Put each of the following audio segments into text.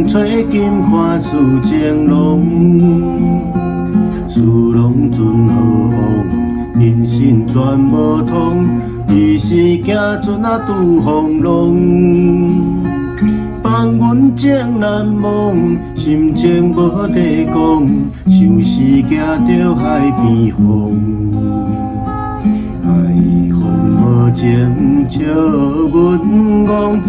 找金看事情浓，事拢尽好往，人生全无通，伊是行船啊拄风浪。放阮情难忘，心情无地讲，像是行着海边风。海风无情笑阮戆，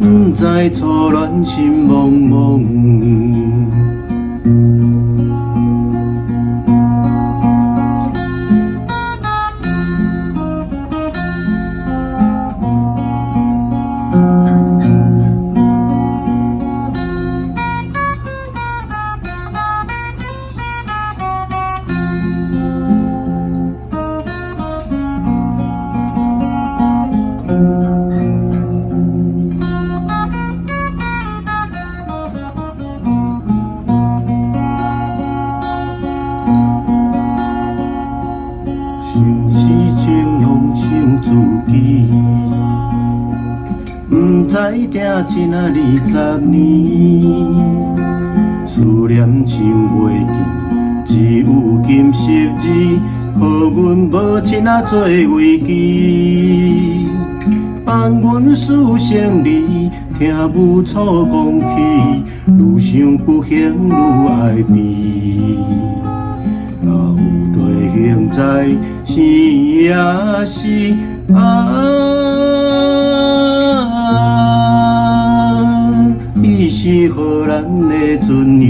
不知初恋心茫茫。想是情拢像自己，不知定一啊20年，思念像袂记，只有金十字，予阮无亲啊做危机。放阮思成离，听母错讲起，愈想不幸愈爱悲。到底现在是也是伊是予咱的尊严。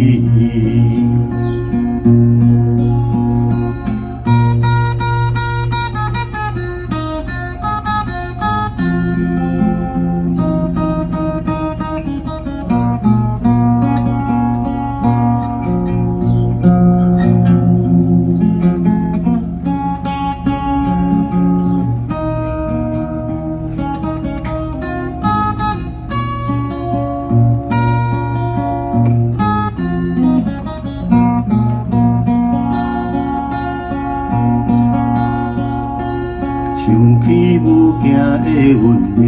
想起母囝的运命，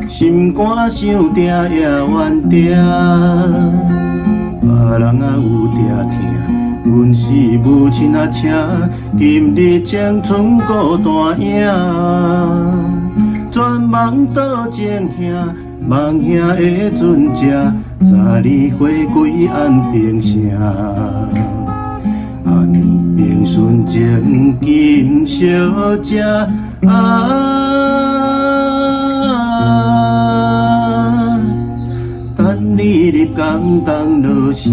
心肝想定也怨定。别人啊有定听，阮是母亲啊请，今日青春孤单影。全望倒情兄，望兄的船只，早日回归安平城。安平纯情今小姐，等你入港当落声。